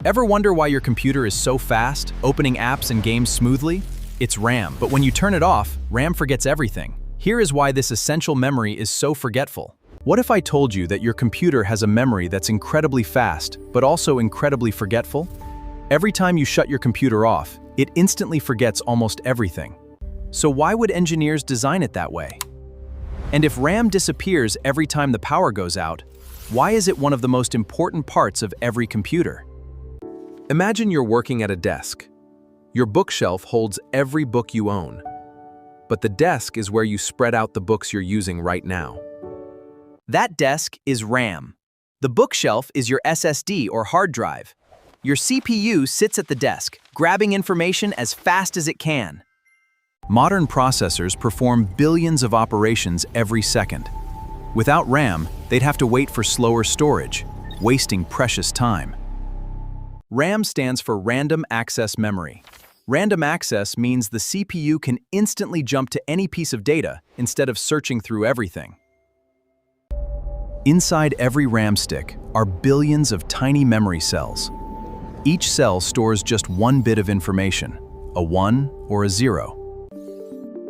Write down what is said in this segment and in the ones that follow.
Ever wonder why your computer is so fast, opening apps and games smoothly? It's RAM, but when you turn it off, RAM forgets everything. Here is why this essential memory is so forgetful. What if I told you that your computer has a memory that's incredibly fast, but also incredibly forgetful? Every time you shut your computer off, it instantly forgets almost everything. So why would engineers design it that way? And if RAM disappears every time the power goes out, why is it one of the most important parts of every computer? Imagine you're working at a desk. Your bookshelf holds every book you own. But the desk is where you spread out the books you're using right now. That desk is RAM. The bookshelf is your SSD or hard drive. Your CPU sits at the desk, grabbing information as fast as it can. Modern processors perform billions of operations every second. Without RAM, they'd have to wait for slower storage, wasting precious time. RAM stands for Random Access Memory. Random access means the CPU can instantly jump to any piece of data instead of searching through everything. Inside every RAM stick are billions of tiny memory cells. Each cell stores just one bit of information, a 1 or a 0.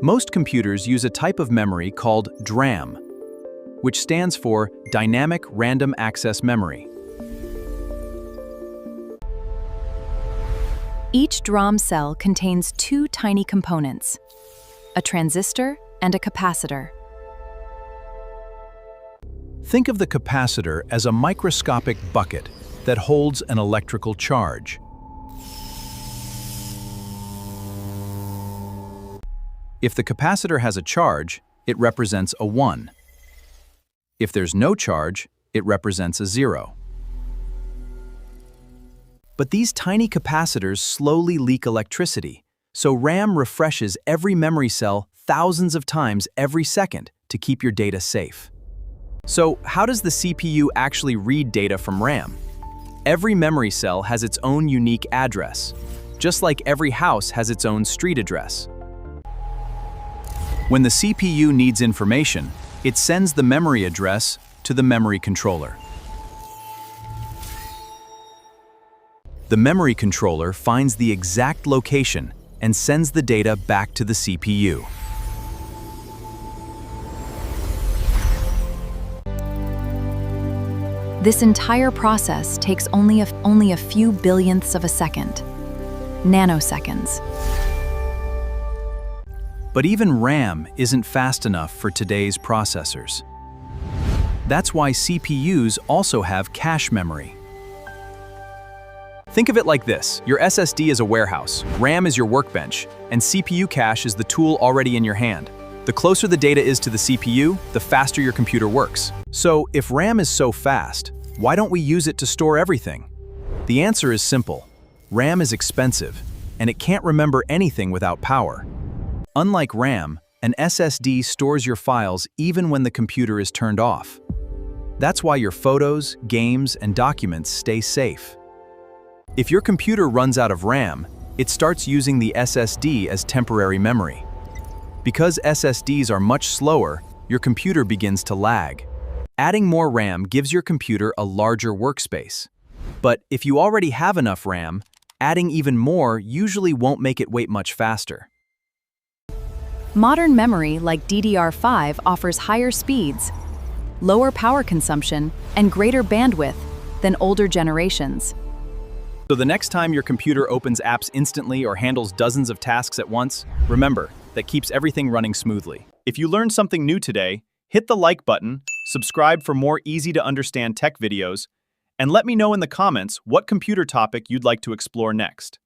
Most computers use a type of memory called DRAM, which stands for Dynamic Random Access Memory. Each DRAM cell contains two tiny components, a transistor and a capacitor. Think of the capacitor as a microscopic bucket that holds an electrical charge. If the capacitor has a charge, it represents a 1. If there's no charge, it represents a 0. But these tiny capacitors slowly leak electricity, so RAM refreshes every memory cell thousands of times every second to keep your data safe. So how does the CPU actually read data from RAM? Every memory cell has its own unique address, just like every house has its own street address. When the CPU needs information, it sends the memory address to the memory controller. The memory controller finds the exact location and sends the data back to the CPU. This entire process takes only a few billionths of a second, nanoseconds. But even RAM isn't fast enough for today's processors. That's why CPUs also have cache memory. Think of it like this. Your SSD is a warehouse, RAM is your workbench, and CPU cache is the tool already in your hand. The closer the data is to the CPU, the faster your computer works. So, if RAM is so fast, why don't we use it to store everything? The answer is simple. RAM is expensive, and it can't remember anything without power. Unlike RAM, an SSD stores your files even when the computer is turned off. That's why your photos, games, and documents stay safe. If your computer runs out of RAM, it starts using the SSD as temporary memory. Because SSDs are much slower, your computer begins to lag. Adding more RAM gives your computer a larger workspace. But if you already have enough RAM, adding even more usually won't make it wait much faster. Modern memory like DDR5 offers higher speeds, lower power consumption, and greater bandwidth than older generations. So the next time your computer opens apps instantly or handles dozens of tasks at once, remember, that keeps everything running smoothly. If you learned something new today, hit the like button, subscribe for more easy-to-understand tech videos, and let me know in the comments what computer topic you'd like to explore next.